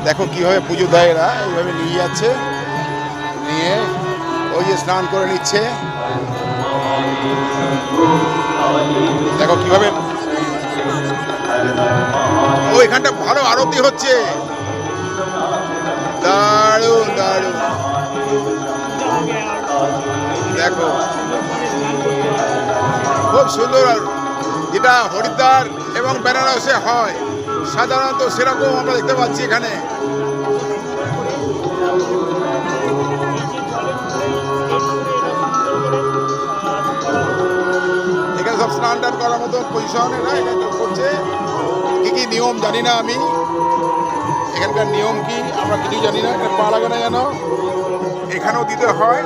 দেখো কিভাবে পুজো দেয় এরা, এইভাবে নিয়ে যাচ্ছে, নিয়ে ওই যে স্নান করে নিচ্ছে। দেখো কিভাবে ওইখানটা ভালো আরতি হচ্ছে, দারুণ দারুণ। দেখো খুব সুন্দর, যেটা হরিদ্বার এবং বেনারসে হয় সাধারণত সেরকম আমরা দেখতে পাচ্ছি এখানে। এখানে সব স্নান টান করার মতো পজিশন এরা এখানে করছে। কি কি নিয়ম জানি না আমি, এখানকার নিয়ম কি আমরা কিছু জানি না। এখানে পা লাগে না যেন, এখানেও দিতে হয়।